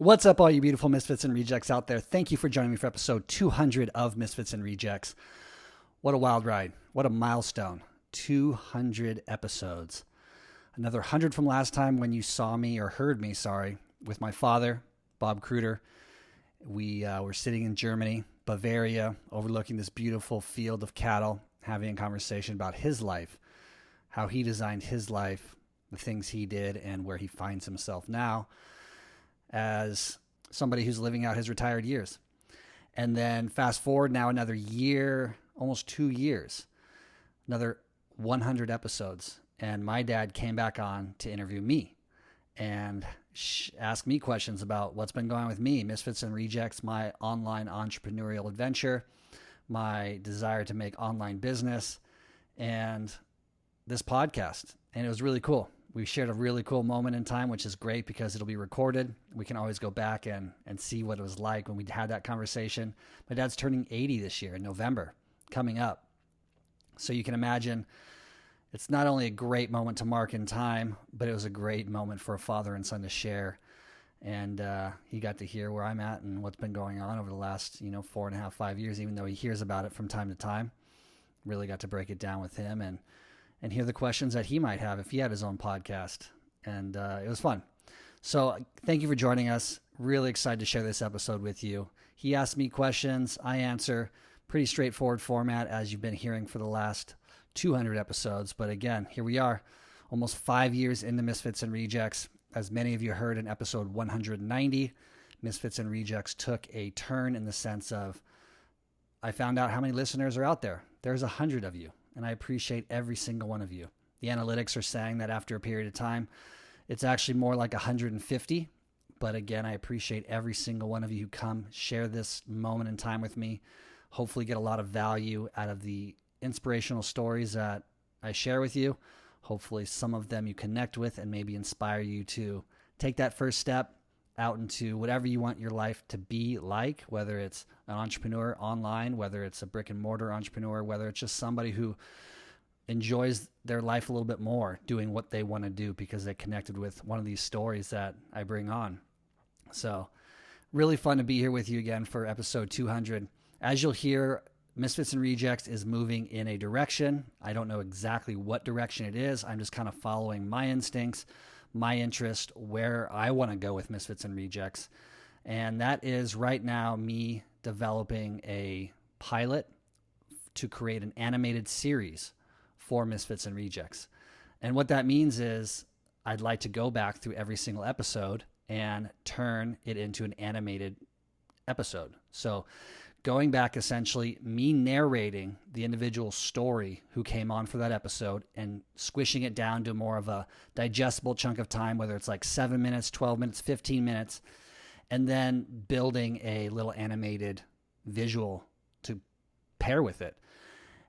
What's up, all you beautiful Misfits and Rejects out there? Thank you for joining me for episode 200 of Misfits and Rejects. What a wild ride. What a milestone. 200 episodes. Another 100 from last time when you saw me, or heard me, with my father, Bob Kruder. We were sitting in Germany, Bavaria, overlooking this beautiful field of cattle, having a conversation about his life, how he designed his life, the things he did, and where he finds himself now as somebody who's living out his retired years. And then fast forward now another year, almost 2 years, another 100 episodes. And my dad came back on to interview me and ask me questions about what's been going on with me, Misfits and Rejects, my online entrepreneurial adventure, my desire to make online business, and this podcast. And it was really cool. We shared a really cool moment in time, which is great because it'll be recorded. We can always go back and see what it was like when we had that conversation. My dad's turning 80 this year in November, coming up. So you can imagine it's not only a great moment to mark in time, but it was a great moment for a father and son to share. And he got to hear where I'm at and what's been going on over the last 4.5, 5 years, even though he hears about it from time to time. Really got to break it down with him and hear the questions that he might have if he had his own podcast. And it was fun. So thank you for joining us. Really excited to share this episode with you. He asked me questions. I answer. Pretty straightforward format as you've been hearing for the last 200 episodes. But again, here we are, almost 5 years into Misfits and Rejects. As many of you heard in episode 190, Misfits and Rejects took a turn in the sense of I found out how many listeners are out there. There's 100 of you. And I appreciate every single one of you. The analytics are saying that after a period of time, it's actually more like 150. But again, I appreciate every single one of you who come share this moment in time with me. Hopefully get a lot of value out of the inspirational stories that I share with you. Hopefully some of them you connect with and maybe inspire you to take that first step out into whatever you want your life to be like, whether it's an entrepreneur online, whether it's a brick and mortar entrepreneur, whether it's just somebody who enjoys their life a little bit more doing what they want to do because they connected with one of these stories that I bring on. So really fun to be here with you again for episode 200. As you'll hear, Misfits and Rejects is moving in a direction. I don't know exactly what direction it is. I'm just kind of following my instincts, my interest, where I want to go with Misfits and Rejects. And that is right now me developing a pilot to create an animated series for Misfits and Rejects. And what that means is I'd like to go back through every single episode and turn it into an animated episode. So going back, essentially me narrating the individual story who came on for that episode and squishing it down to more of a digestible chunk of time, whether it's like 7 minutes, 12 minutes, 15 minutes, and then building a little animated visual to pair with it.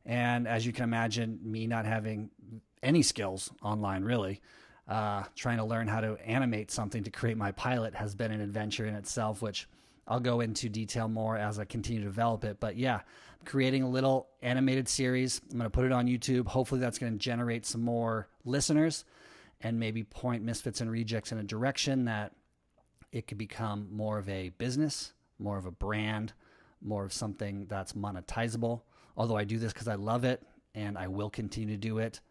And as you can imagine, me not having any skills online really, trying to learn how to animate something to create my pilot has been an adventure in itself, which I'll go into detail more as I continue to develop it. But yeah, I'm creating a little animated series. I'm going to put it on YouTube. Hopefully that's going to generate some more listeners and maybe point Misfits and Rejects in a direction that it could become more of a business, more of a brand, more of something that's monetizable. Although I do this because I love it and I will continue to do it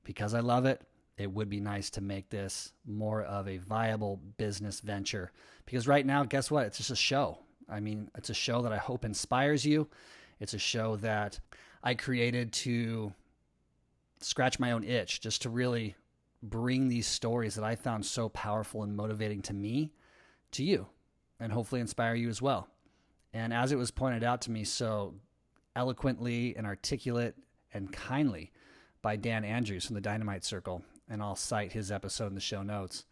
because I love it. It would be nice to make this more of a viable business venture. Because right now, guess what? It's just a show. I mean, it's a show that I hope inspires you. It's a show that I created to scratch my own itch, just to really bring these stories that I found so powerful and motivating to me, to you, and hopefully inspire you as well. And as it was pointed out to me so eloquently and articulate and kindly by Dan Andrews from the Dynamite Circle, and I'll cite his episode in the show notes.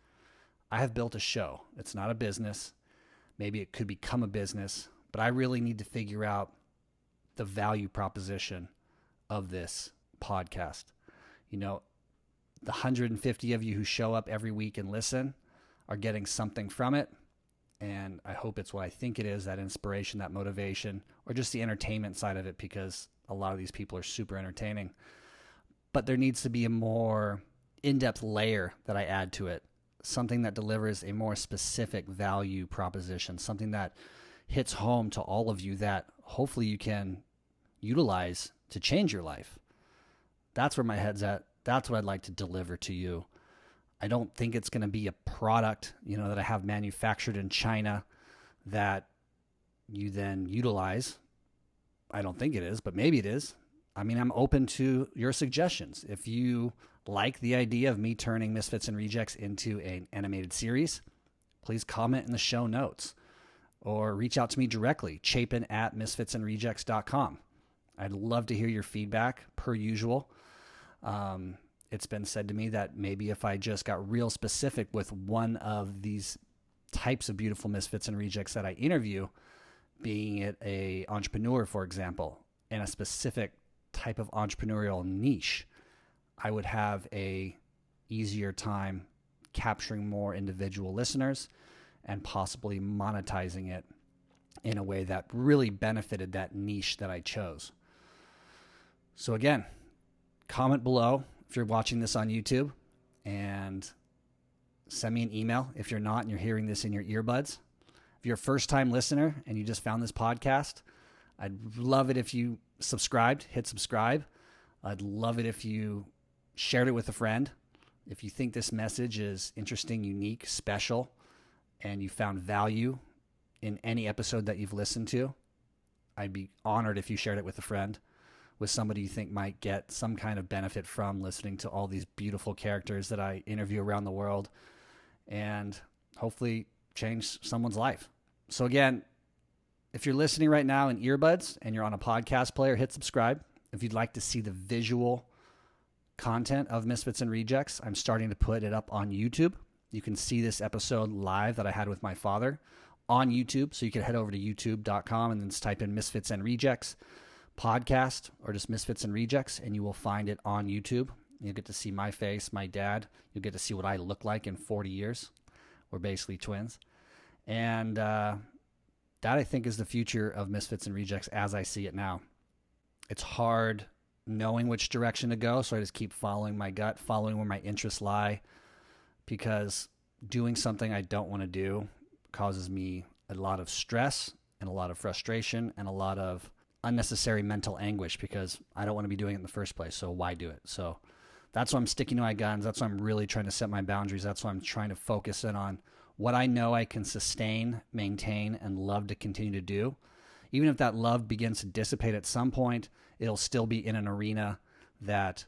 I have built a show. It's not a business. Maybe it could become a business, but I really need to figure out the value proposition of this podcast. The 150 of you who show up every week and listen are getting something from it. And I hope it's what I think it is, that inspiration, that motivation, or just the entertainment side of it, because a lot of these people are super entertaining. But there needs to be a more in-depth layer that I add to it. something that delivers a more specific value proposition, something that hits home to all of you that hopefully you can utilize to change your life. That's where my head's at. That's what I'd like to deliver to you. I don't think it's going to be a product, that I have manufactured in China that you then utilize. I don't think it is, but maybe it is. I mean, I'm open to your suggestions. If you like the idea of me turning Misfits and Rejects into an animated series, please comment in the show notes or reach out to me directly, chapin@misfitsandrejects.com. I'd love to hear your feedback per usual. It's been said to me that maybe if I just got real specific with one of these types of beautiful misfits and rejects that I interview, being it a entrepreneur, for example, in a specific type of entrepreneurial niche, I would have a easier time capturing more individual listeners and possibly monetizing it in a way that really benefited that niche that I chose. So again, comment below if you're watching this on YouTube, and send me an email if you're not and you're hearing this in your earbuds. If you're a first-time listener and you just found this podcast, I'd love it if you hit subscribe. I'd love it if you shared it with a friend. If you think this message is interesting, unique, special, and you found value in any episode that you've listened to, I'd be honored if you shared it with a friend, with somebody you think might get some kind of benefit from listening to all these beautiful characters that I interview around the world, and hopefully change someone's life. So again, if you're listening right now in earbuds and you're on a podcast player, hit subscribe. If you'd like to see the visual content of Misfits and Rejects, I'm starting to put it up on YouTube. You can see this episode live that I had with my father on YouTube. So you can head over to youtube.com and then just type in Misfits and Rejects podcast or just Misfits and Rejects, and you will find it on YouTube. You'll get to see my face, my dad. You'll get to see what I look like in 40 years. We're basically twins. And that, I think, is the future of Misfits and Rejects as I see it now. It's hard knowing which direction to go, so I just keep following my gut, following where my interests lie, because doing something I don't want to do causes me a lot of stress and a lot of frustration and a lot of unnecessary mental anguish, because I don't want to be doing it in the first place. So why do it? So that's why I'm sticking to my guns. That's why I'm really trying to set my boundaries. That's why I'm trying to focus in on what I know I can sustain, maintain, and love to continue to do. Even if that love begins to dissipate at some point, it'll still be in an arena that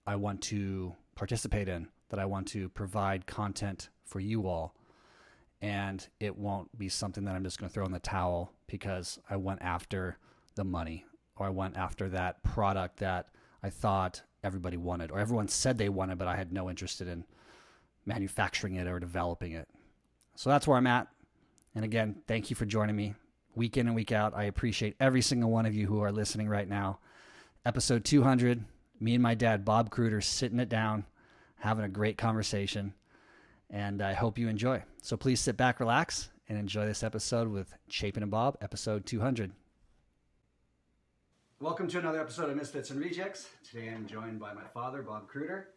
I want to participate in, that I want to provide content for you all. And it won't be something that I'm just going to throw in the towel because I went after the money, or I went after that product that I thought everybody wanted, or everyone said they wanted, but I had no interest in manufacturing it or developing it. So that's where I'm at. And again, thank you for joining me week in and week out. I appreciate every single one of you who are listening right now. Episode 200, me and my dad, Bob Cruder, sitting it down, having a great conversation. And I hope you enjoy. So please sit back, relax, and enjoy this episode with Chapin and Bob, episode 200. Welcome to another episode of Misfits and Rejects. Today I'm joined by my father, Bob Cruder,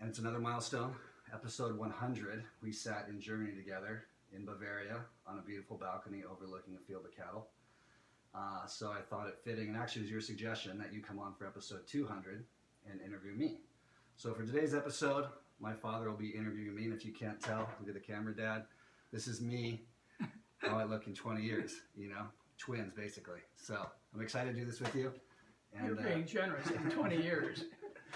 and it's another milestone, episode 100. We sat in Germany together in Bavaria on a beautiful balcony overlooking a field of cattle. So I thought it fitting, and actually it was your suggestion, that you come on for episode 200 and interview me. So for today's episode, my father will be interviewing me, and if you can't tell, look at the camera, Dad. This is me, how I look in 20 years, twins, basically. So I'm excited to do this with you. And, you're being generous in 20 years.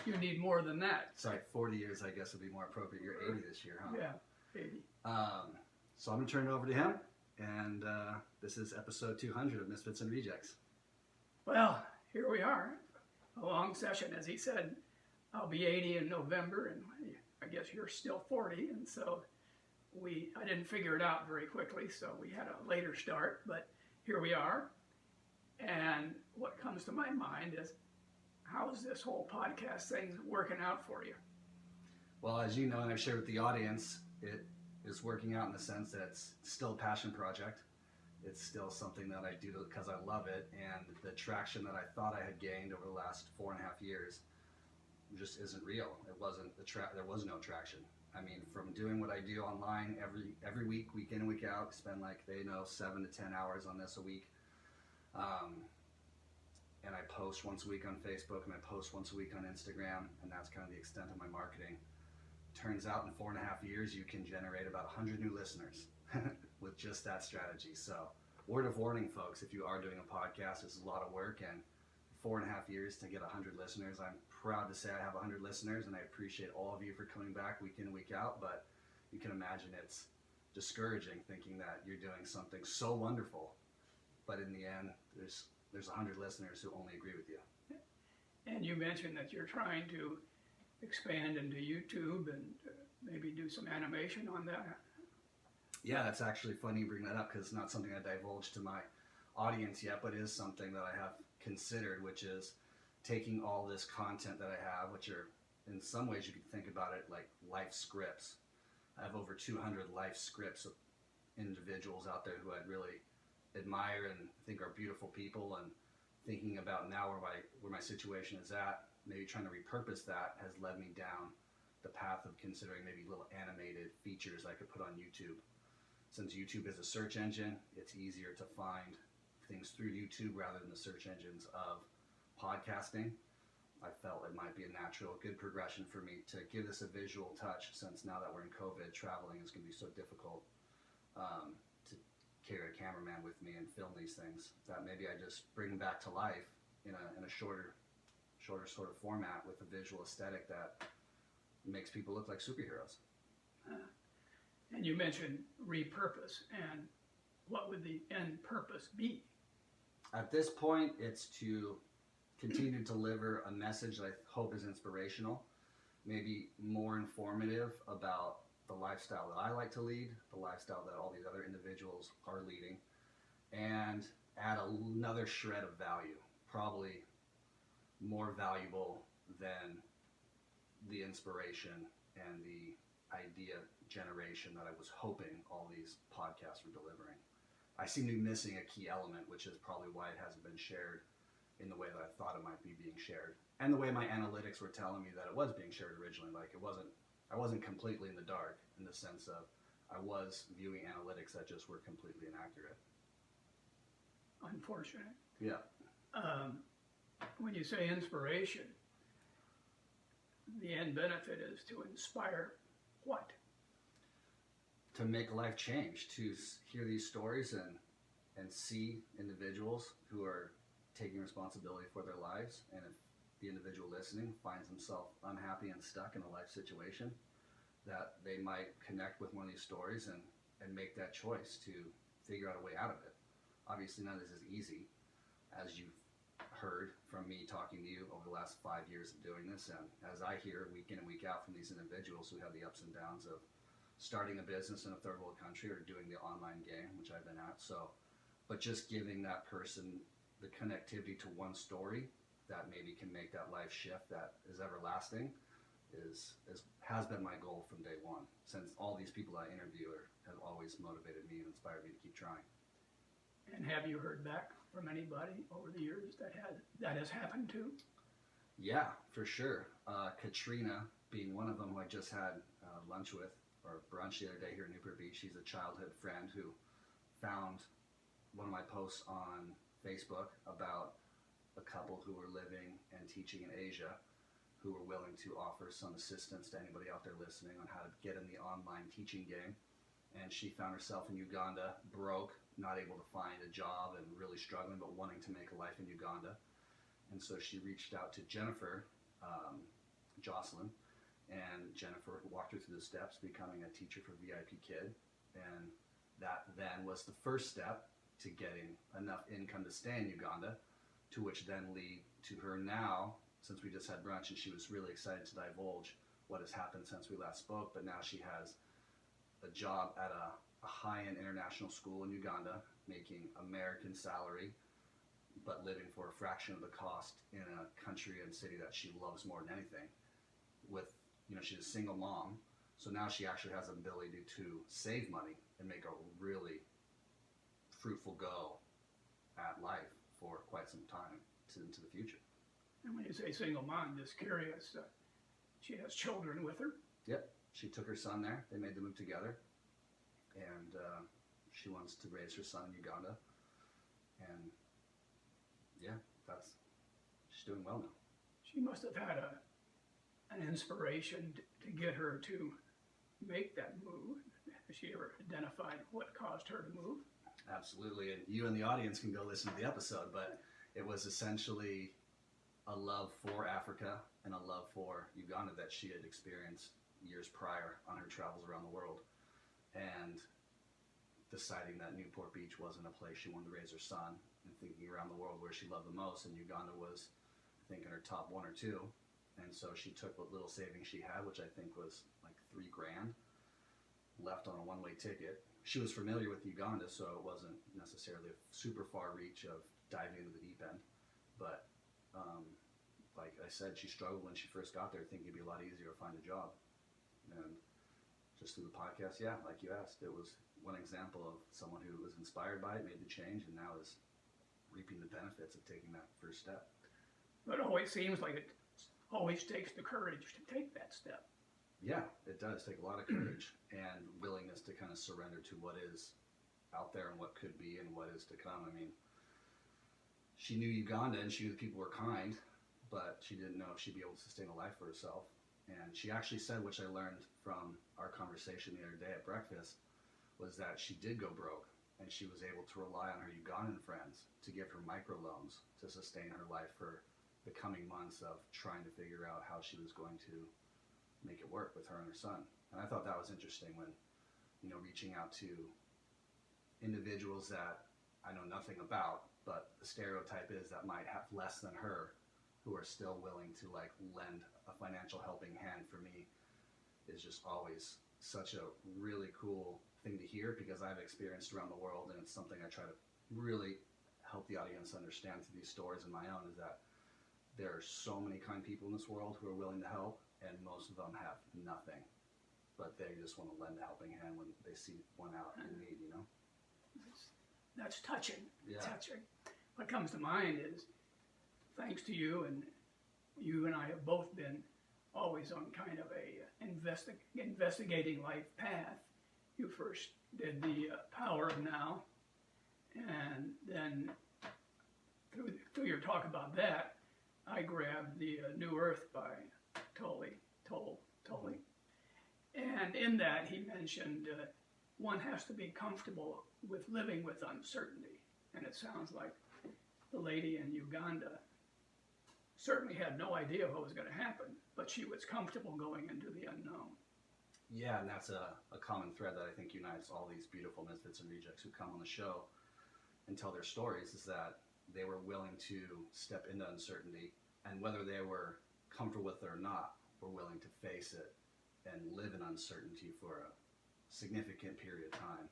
You need more than that. Sorry, 40 years, I guess, would be more appropriate. You're 80 this year, huh? Yeah, 80. So I'm going to turn it over to him, and this is episode 200 of Misfits and Rejects. Well, here we are. A long session, as he said. I'll be 80 in November, and I guess you're still 40, and so I didn't figure it out very quickly, so we had a later start, but here we are. And what comes to my mind is, how's this whole podcast thing working out for you? Well, as you know, and I've shared with the audience, it is working out in the sense that it's still a passion project. It's still something that I do because I love it, and the traction that I thought I had gained over the last 4.5 years just isn't real. It wasn't there was no traction. I mean, from doing what I do online every week, week in and week out, spend 7 to 10 hours on this a week. And I post once a week on Facebook and I post once a week on Instagram, and that's kind of the extent of my marketing. Turns out in 4.5 years, you can generate about 100 new listeners with just that strategy. So, word of warning, folks, if you are doing a podcast, this is a lot of work, and 4.5 years to get 100 listeners. I'm proud to say I have 100 listeners, and I appreciate all of you for coming back week in and week out, but you can imagine it's discouraging thinking that you're doing something so wonderful, but in the end, there's 100 listeners who only agree with you. And you mentioned that you're trying to expand into YouTube and maybe do some animation on that. Yeah, it's actually funny you bring that up because it's not something I divulged to my audience yet, but it is something that I have considered, which is taking all this content that I have, which are, in some ways you could think about it like life scripts. I have over 200 life scripts of individuals out there who I'd really admire and think are beautiful people, and thinking about now where my situation is at, maybe trying to repurpose that has led me down the path of considering maybe little animated features I could put on YouTube. Since YouTube is a search engine, it's easier to find things through YouTube rather than the search engines of podcasting. I felt it might be a natural, good progression for me to give this a visual touch, since now that we're in COVID, traveling is going to be so difficult to carry a cameraman with me and film these things, that maybe I just bring them back to life in a shorter sort of format with a visual aesthetic that makes people look like superheroes. And you mentioned repurpose, and what would the end purpose be? At this point, it's to continue to deliver a message that I hope is inspirational, maybe more informative about the lifestyle that I like to lead, the lifestyle that all these other individuals are leading, and add another shred of value, probably more valuable than the inspiration and the idea generation that I was hoping all these podcasts were delivering. I seem to be missing a key element, which is probably why it hasn't been shared in the way that I thought it might be being shared, and the way my analytics were telling me that it was being shared originally. I wasn't completely in the dark, in the sense of I was viewing analytics that just were completely inaccurate. Unfortunate. Yeah. When you say inspiration, the end benefit is to inspire what? To make life change, to hear these stories and see individuals who are taking responsibility for their lives, and if the individual listening finds himself unhappy and stuck in a life situation, that they might connect with one of these stories and make that choice to figure out a way out of it. Obviously none of this is easy, as you've heard from me talking to you over the last 5 years of doing this, and as I hear week in and week out from these individuals who have the ups and downs of starting a business in a third world country or doing the online game, which I've been at. So, but just giving that person the connectivity to one story that maybe can make that life shift that is everlasting has been my goal from day one, since all these people I interview have always motivated me and inspired me to keep trying. And have you heard back from anybody over the years that has happened to? Yeah, for sure. Katrina being one of them, who I just had lunch with, or brunch the other day here in Newport Beach. She's a childhood friend who found one of my posts on Facebook about a couple who were living and teaching in Asia, who were willing to offer some assistance to anybody out there listening on how to get in the online teaching game. And she found herself in Uganda, broke, not able to find a job and really struggling, but wanting to make a life in Uganda. And so she reached out to Jennifer, Jocelyn, and Jennifer walked her through the steps, becoming a teacher for VIP Kid. And that then was the first step to getting enough income to stay in Uganda, to which then lead to her now, since we just had brunch and she was really excited to divulge what has happened since we last spoke, but now she has a job at a high-end international school in Uganda, making American salary, but living for a fraction of the cost in a country and city that she loves more than anything. She's a single mom, so now she actually has the ability to save money and make a really fruitful go at life for quite some time into the future. And when you say single mom, I'm just curious, she has children with her? Yep. she took her son there. They made the move together, and she wants to raise her son in Uganda. And yeah, she's doing well now. She must have had an inspiration to get her to make that move. Has she ever identified what caused her to move? Absolutely, and you and the audience can go listen to the episode, but it was essentially a love for Africa and a love for Uganda that she had experienced years prior on her travels around the world, and deciding that Newport Beach wasn't a place she wanted to raise her son, and thinking around the world where she loved the most, and Uganda was, I think, in her top 1 or 2, and so she took what little savings she had, which I think was like $3,000, left on a one-way ticket. She was familiar with Uganda, so it wasn't necessarily a super far reach of diving into the deep end, but like I said, she struggled when she first got there, thinking it'd be a lot easier to find a job. And just through the podcast, yeah, like you asked, it was one example of someone who was inspired by it, made the change, and now is reaping the benefits of taking that first step. But it always seems like it always takes the courage to take that step. Yeah, it does take a lot of courage and willingness to kind of surrender to what is out there and what could be and what is to come. I mean, she knew Uganda and she knew the people were kind, but she didn't know if she'd be able to sustain a life for herself. And she actually said, which I learned from our conversation the other day at breakfast, was that she did go broke and she was able to rely on her Ugandan friends to give her microloans to sustain her life for the coming months of trying to figure out how she was going to make it work with her and her son. And I thought that was interesting when, reaching out to individuals that I know nothing about, but the stereotype is that might have less than her, who are still willing to lend a financial helping hand, for me is just always such a really cool thing to hear, because I've experienced around the world, and it's something I try to really help the audience understand through these stories and my own, is that there are so many kind people in this world who are willing to help, and most of them have nothing, but they just want to lend a helping hand when they see one out in need, That's touching. Yeah. Touching. What comes to mind is, thanks to you, and you and I have both been always on kind of a investigating life path. You first did the Power of Now, and then through your talk about that, I grabbed the New Earth by Tolle. And in that, he mentioned one has to be comfortable with living with uncertainty. And it sounds like the lady in Uganda certainly had no idea what was going to happen, but she was comfortable going into the unknown. Yeah, and that's a common thread that I think unites all these beautiful Misfits and Rejects who come on the show and tell their stories, is that they were willing to step into uncertainty, and whether they were comfortable with it or not, were willing to face it and live in uncertainty for a significant period of time,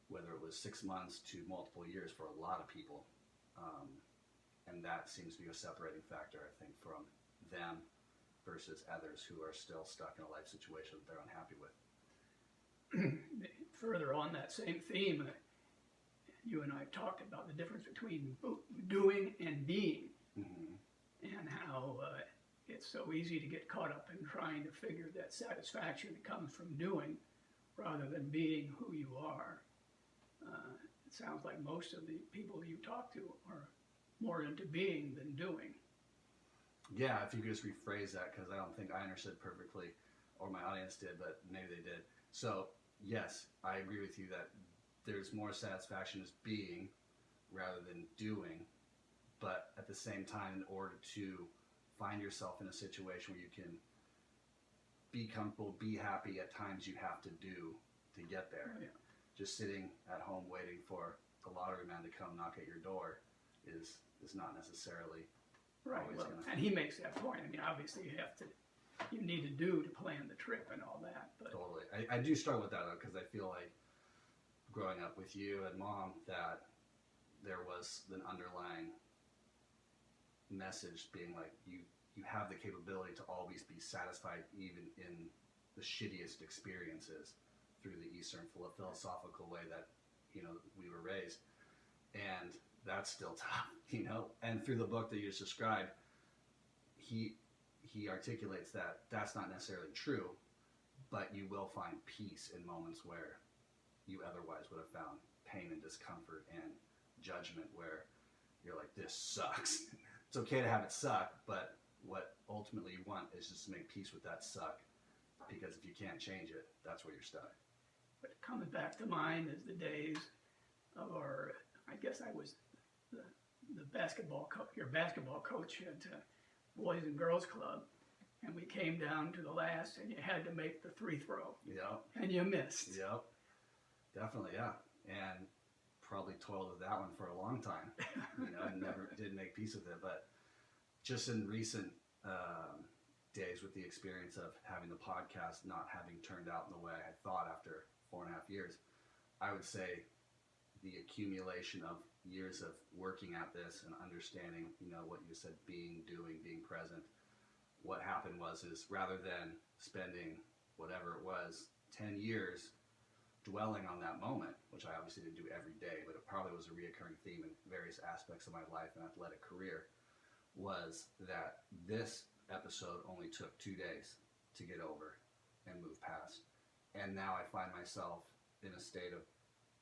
whether it was 6 months to multiple years for a lot of people. And that seems to be a separating factor, I think, from them versus others who are still stuck in a life situation that they're unhappy with. Further on that same theme, you and I talked about the difference between doing and being, and how it's so easy to get caught up in trying to figure that satisfaction that comes from doing rather than being who you are. It sounds like most of the people you talk to are more into being than doing. Yeah, if you could just rephrase that, because I don't think I understood perfectly, or my audience did, but maybe they did. So, yes, I agree with you that there's more satisfaction as being rather than doing, but at the same time, in order to find yourself in a situation where you can be comfortable, be happy, at times you have to do to get there. Oh, yeah. Just sitting at home waiting for the lottery man to come knock at your door is not necessarily right. always Well, gonna... and he makes that point. I mean, obviously you need to do to plan the trip and all that. But Totally. I do struggle with that, though, because I feel like growing up with you and Mom, that there was an underlying message being like, you have the capability to always be satisfied even in the shittiest experiences, through the Eastern philosophical way that we were raised, and that's still tough, and through the book that you just described, he articulates that that's not necessarily true, but you will find peace in moments where you otherwise would have found pain and discomfort and judgment, where you're like, this sucks. It's okay to have it suck, but what ultimately you want is just to make peace with that suck, because if you can't change it, that's where you're stuck. But coming back to mind is the days of our, I guess I was the basketball your basketball coach at Boys and Girls Club, and we came down to the last, and you had to make the free throw. Yep. And you missed. Yep. Definitely, yeah. And probably toiled with that one for a long time. And never did make peace with it. But just in recent days, with the experience of having the podcast not having turned out in the way I had thought after 4.5 years, I would say the accumulation of years of working at this and understanding, what you said, being present. What happened was rather than spending whatever it was, 10 years dwelling on that moment, which I obviously didn't do every day, but it probably was a reoccurring theme in various aspects of my life and athletic career, was that this episode only took 2 days to get over and move past. And now I find myself in a state of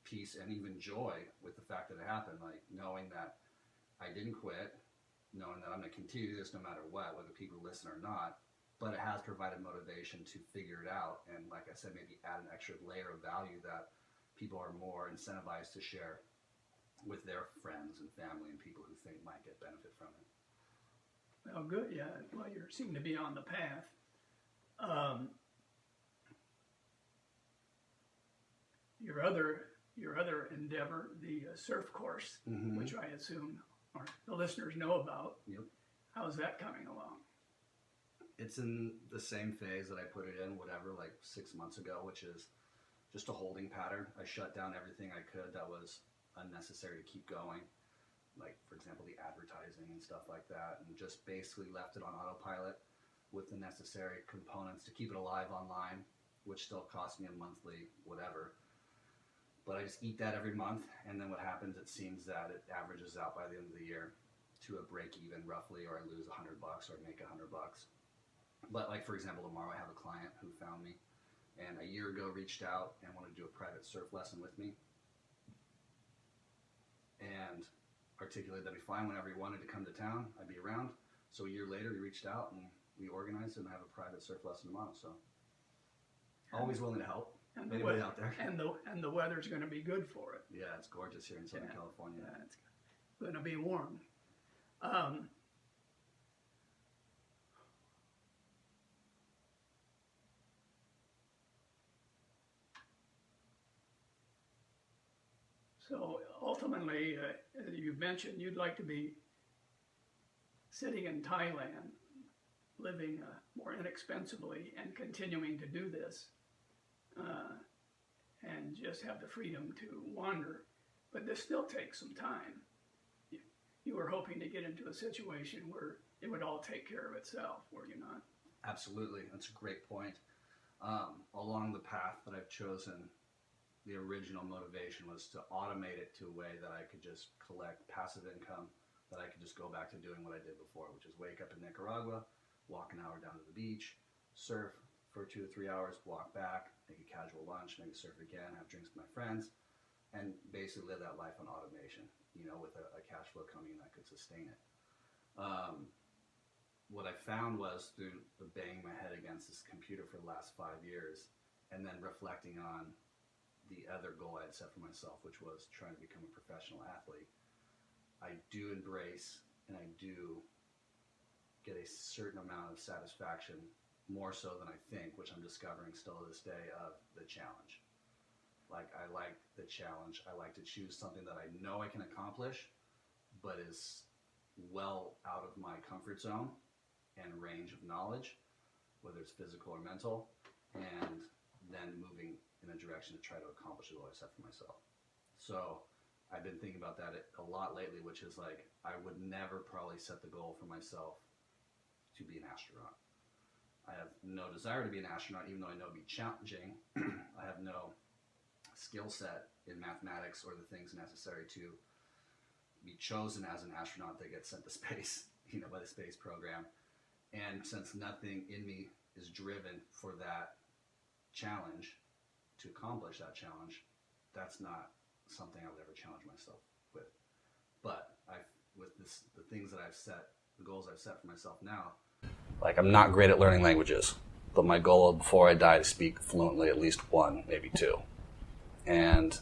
peace and even joy with the fact that it happened, like knowing that I didn't quit, knowing that I'm going to continue this no matter what, whether people listen or not. But it has provided motivation to figure it out, and like I said, maybe add an extra layer of value that people are more incentivized to share with their friends and family and people who think might get benefit from it. Well, good, yeah. Well, you seem to be on the path. Your other endeavor, the surf course, Mm-hmm. which I assume the listeners know about. Yep. How's that coming along? It's in the same phase that I put it in, like 6 months ago, which is just a holding pattern. I shut down everything I could that was unnecessary to keep going, like, for example, the advertising and stuff like that, and just basically left it on autopilot with the necessary components to keep it alive online, which still costs me a monthly whatever. But I just eat that every month, and then what happens, it seems that it averages out by the end of the year to a break even roughly, or I lose $100 or I make $100. But like, for example, tomorrow I have a client who found me and a year ago reached out and wanted to do a private surf lesson with me, and articulated that'd be fine whenever he wanted to come to town, I'd be around. So a year later he reached out and we organized it, and I have a private surf lesson tomorrow. So always willing to help. And Anybody out there? And the weather's going to be good for it. Yeah, it's gorgeous here in Southern California. Yeah, it's going to be warm. So ultimately, you mentioned you'd like to be sitting in Thailand, living more inexpensively and continuing to do this, and just have the freedom to wander. But this still takes some time. You were hoping to get into a situation where it would all take care of itself, were you not? Absolutely. That's a great point. Along the path that I've chosen, the original motivation was to automate it to a way that I could just collect passive income, that I could just go back to doing what I did before, which is wake up in Nicaragua, walk an hour down to the beach, surf for 2 to 3 hours, walk back, make a casual lunch, maybe surf again, have drinks with my friends, and basically live that life on automation, with a cash flow coming in that could sustain it. What I found was, through banging my head against this computer for the last 5 years, and then reflecting on the other goal I had set for myself, which was trying to become a professional athlete, I do embrace and I do get a certain amount of satisfaction, more so than I think, which I'm discovering still to this day, of the challenge. Like, I like the challenge. I like to choose something that I know I can accomplish, but is well out of my comfort zone and range of knowledge, whether it's physical or mental, and then moving in a direction to try to accomplish the goal I set for myself. So I've been thinking about that a lot lately, which is like, I would never probably set the goal for myself to be an astronaut. I have no desire to be an astronaut, even though I know it'd be challenging. I have no skill set in mathematics or the things necessary to be chosen as an astronaut that gets sent to space, by the space program. And since nothing in me is driven for that challenge to accomplish that challenge, that's not something I would ever challenge myself with. But the things that I've set, the goals I've set for myself now, like I'm not great at learning languages, but my goal before I die to speak fluently at least one, maybe two. And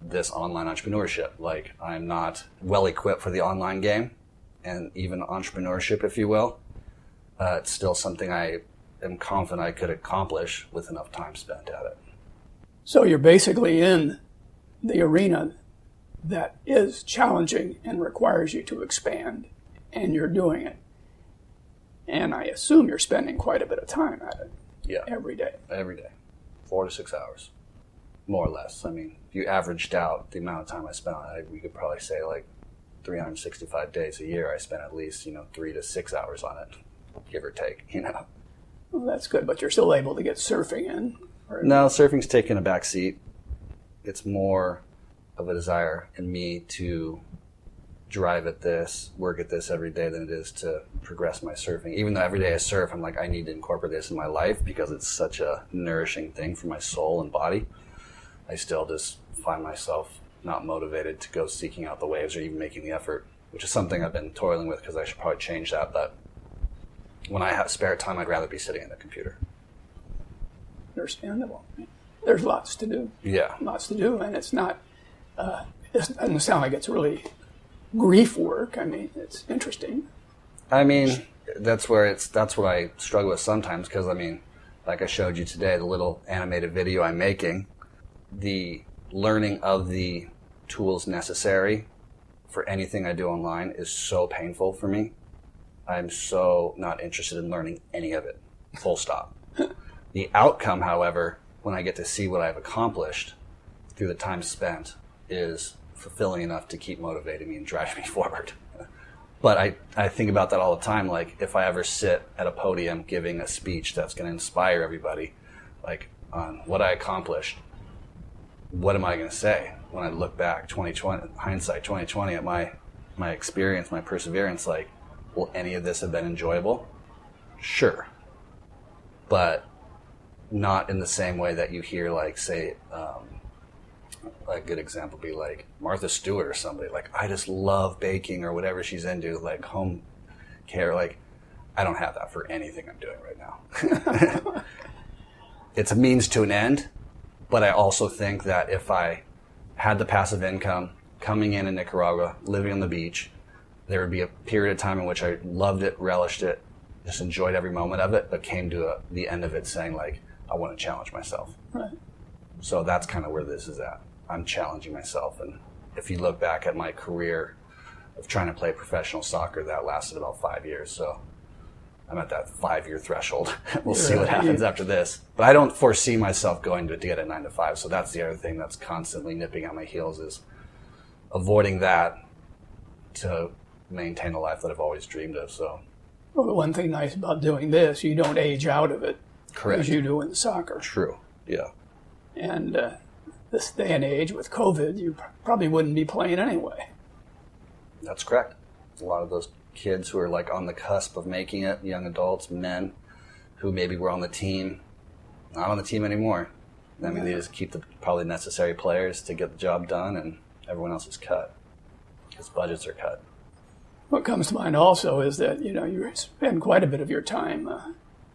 this online entrepreneurship, like I'm not well equipped for the online game, and even entrepreneurship, if you will, it's still something I am confident I could accomplish with enough time spent at it. So you're basically in the arena that is challenging and requires you to expand, and you're doing it. And I assume you're spending quite a bit of time at it. Yeah. Every day. Every day. 4 to 6 hours. More or less. I mean, if you averaged out the amount of time I spent on it, we could probably say like 365 days a year, I spent at least, 3 to 6 hours on it, give or take, Well, that's good, but you're still able to get surfing in? Or... No, surfing's taken a back seat. It's more of a desire in me to drive at this, work at this every day than it is to progress my surfing. Even though every day I surf, I'm like, I need to incorporate this in my life because it's such a nourishing thing for my soul and body. I still just find myself not motivated to go seeking out the waves or even making the effort, which is something I've been toiling with because I should probably change that. But when I have spare time, I'd rather be sitting at the computer. Understandable. There's lots to do. Yeah. Lots to do, and it's not, it doesn't sound like it's really grief work. I mean, it's interesting. I mean, that's what I struggle with sometimes because, I mean, like I showed you today, the little animated video I'm making, the learning of the tools necessary for anything I do online is so painful for me. I'm so not interested in learning any of it, full stop. The outcome, however, when I get to see what I've accomplished through the time spent is fulfilling enough to keep motivating me and driving me forward. But I think about that all the time. Like if I ever sit at a podium giving a speech that's going to inspire everybody, like on what I accomplished, what am I going to say when I look back 2020, hindsight 2020 at my experience, my perseverance? Like, will any of this have been enjoyable? Sure. But not in the same way that you hear, like, say, a good example would be like Martha Stewart or somebody. Like, I just love baking or whatever she's into, like home care. Like, I don't have that for anything I'm doing right now. It's a means to an end, but I also think that if I had the passive income coming in Nicaragua, living on the beach, there would be a period of time in which I loved it, relished it, just enjoyed every moment of it, but came to the end of it saying, like, I want to challenge myself. Right. So that's kind of where this is at. I'm challenging myself. And if you look back at my career of trying to play professional soccer, that lasted about 5 years. So I'm at that 5-year threshold. We'll see what happens after this. But I don't foresee myself going to get a 9 to 5. So that's the other thing that's constantly nipping at my heels is avoiding that to maintain a life that I've always dreamed of. So, well, the one thing nice about doing this, you don't age out of it. Correct. As you do in soccer. True. Yeah. And this day and age with COVID, you probably wouldn't be playing anyway. That's correct. A lot of those kids who are like on the cusp of making it, young adults, men, who maybe were on the team, not on the team anymore. I mean, they just keep the probably necessary players to get the job done, and everyone else is cut because budgets are cut. What comes to mind also is that, you spend quite a bit of your time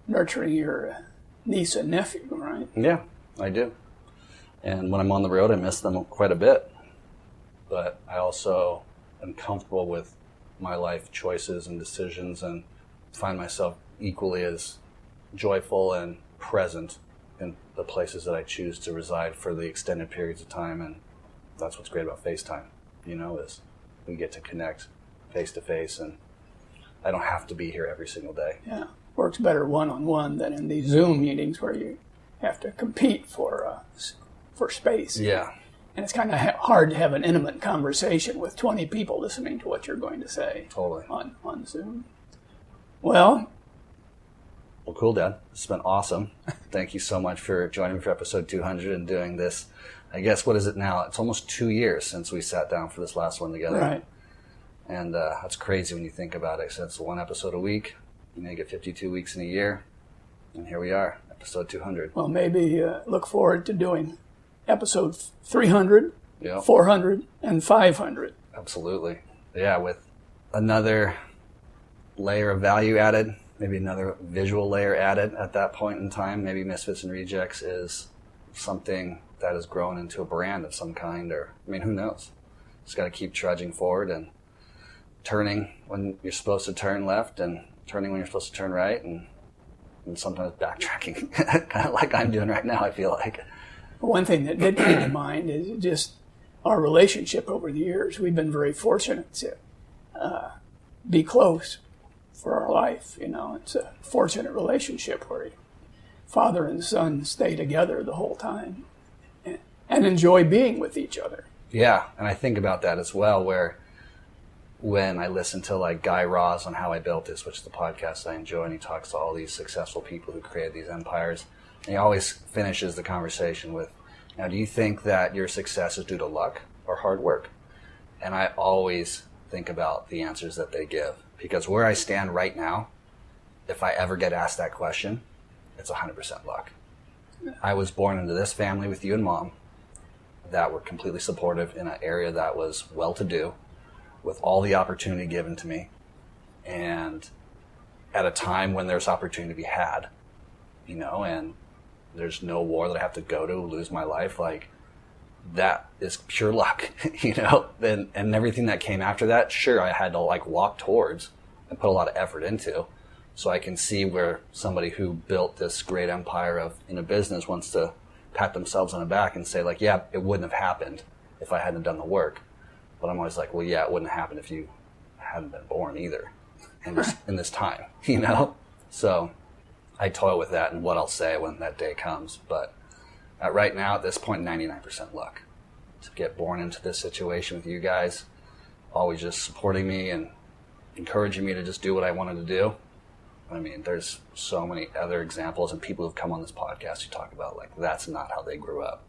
nurturing your niece and nephew, right? Yeah, I do. And when I'm on the road, I miss them quite a bit. But I also am comfortable with my life choices and decisions and find myself equally as joyful and present in the places that I choose to reside for the extended periods of time. And that's what's great about FaceTime, is we get to connect face to face, and I don't have to be here every single day. Yeah. Works better one-on-one than in these Zoom meetings where you have to compete for space. Yeah. And it's kind of hard to have an intimate conversation with 20 people listening to what you're going to say. Totally. On Zoom. Well, cool, Dad. It's been awesome. Thank you so much for joining me for episode 200 and doing this. I guess, what is it now? It's almost 2 years since we sat down for this last one together. Right. And that's crazy when you think about it. So it's one episode a week. You get 52 weeks in a year. And here we are, episode 200. Well, maybe look forward to doing episode 300, Yeah. 400, and 500. Absolutely. Yeah, with another layer of value added, maybe another visual layer added at that point in time. Maybe Misfits and Rejects is something that has grown into a brand of some kind, or, I mean, who knows? Just got to keep trudging forward and turning when you're supposed to turn left and turning when you're supposed to turn right, and sometimes backtracking, kind of like I'm doing right now, I feel like. One thing that did come to mind is just our relationship over the years. We've been very fortunate to be close for our life. You know, it's a fortunate relationship where father and son stay together the whole time and enjoy being with each other. Yeah, and I think about that as well, where when I listen to like Guy Raz on How I Built This, which is the podcast I enjoy, and he talks to all these successful people who created these empires, and he always finishes the conversation with, now, do you think that your success is due to luck or hard work? And I always think about the answers that they give, because where I stand right now, if I ever get asked that question, it's 100% luck. I was born into this family with you and Mom that were completely supportive in an area that was well-to-do, with all the opportunity given to me, and at a time when there's opportunity to be had, you know, and there's no war that I have to go to lose my life. Like, that is pure luck, you know, and everything that came after that, sure, I had to like walk towards and put a lot of effort into. So I can see where somebody who built this great empire in a business wants to pat themselves on the back and say like, yeah, it wouldn't have happened if I hadn't done the work. But I'm always like, well, yeah, it wouldn't have happened if you hadn't been born either in this time, you know? So I toil with that and what I'll say when that day comes. But right now, at this point, 99% luck to get born into this situation with you guys, always just supporting me and encouraging me to just do what I wanted to do. I mean, there's so many other examples and people who've come on this podcast who talk about like that's not how they grew up,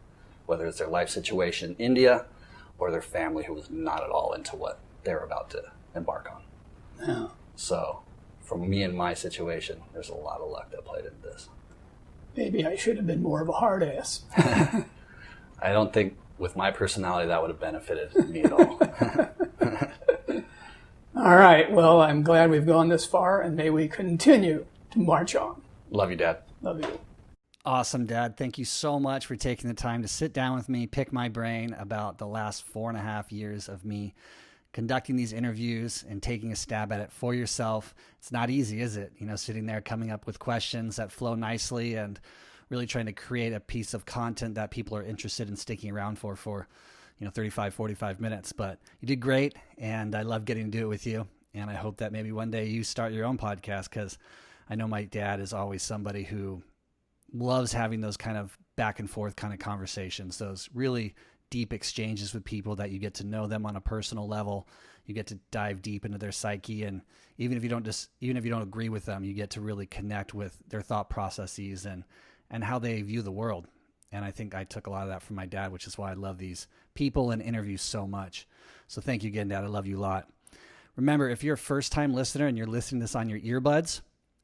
whether it's their life situation in India or their family who was not at all into what they're about to embark on. Yeah. So for me and my situation, there's a lot of luck that played into this. Maybe I should have been more of a hard ass. I don't think with my personality that would have benefited me at all. All right. Well, I'm glad we've gone this far, and may we continue to march on. Love you, Dad. Love you. Awesome, Dad. Thank you so much for taking the time to sit down with me, pick my brain about the last 4.5 years of me conducting these interviews and taking a stab at it for yourself. It's not easy, is it? You know, sitting there coming up with questions that flow nicely and really trying to create a piece of content that people are interested in sticking around for 35, 45 minutes. But you did great, and I love getting to do it with you. And I hope that maybe one day you start your own podcast, because I know my dad is always somebody who loves having those kind of back and forth kind of conversations, those really deep exchanges with people that you get to know them on a personal level. You get to dive deep into their psyche, and even if you don't agree with them, you get to really connect with their thought processes and how they view the world. And I think I took a lot of that from my dad, which is why I love these people and interviews so much. So thank you again, Dad. I love you a lot. Remember, if you're a first-time listener and you're listening to this on your earbuds,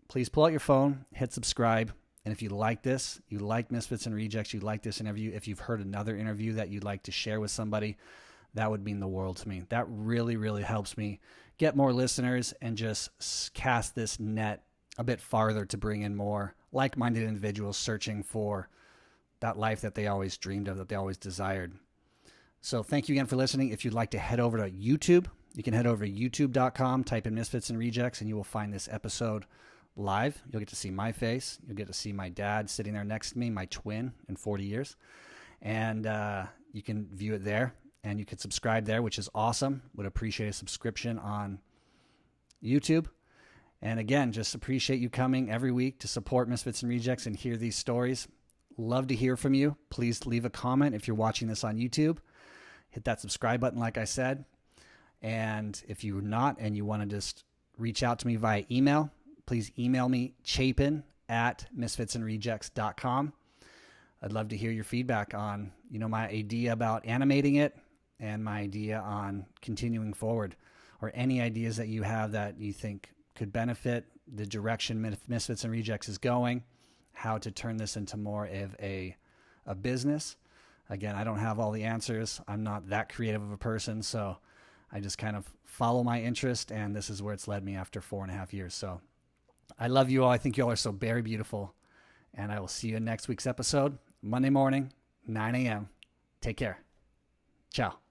please pull out your phone, hit subscribe. And if you like this, you like Misfits and Rejects, you like this interview, if you've heard another interview that you'd like to share with somebody, that would mean the world to me. That really, really helps me get more listeners and just cast this net a bit farther to bring in more like-minded individuals searching for that life that they always dreamed of, that they always desired. So thank you again for listening. If you'd like to head over to YouTube, you can head over to youtube.com, type in Misfits and Rejects, and you will find this episode live. You'll get to see my face. You'll get to see my dad sitting there next to me, my twin in 40 years. And you can view it there, and you can subscribe there, which is awesome. Would appreciate a subscription on YouTube. And again, just appreciate you coming every week to support Misfits and Rejects and hear these stories. Love to hear from you. Please leave a comment if you're watching this on YouTube. Hit that subscribe button, like I said. And if you're not and you want to just reach out to me via email, please email me, chapin@misfitsandrejects.com. I'd love to hear your feedback on, my idea about animating it and my idea on continuing forward, or any ideas that you have that you think could benefit the direction Misfits and Rejects is going. how to turn this into more of a business. Again, I don't have all the answers. I'm not that creative of a person, so I just kind of follow my interest, and this is where it's led me after 4.5 years. So I love you all. I think you all are so very beautiful, and I will see you in next week's episode, Monday morning, 9 a.m. Take care. Ciao.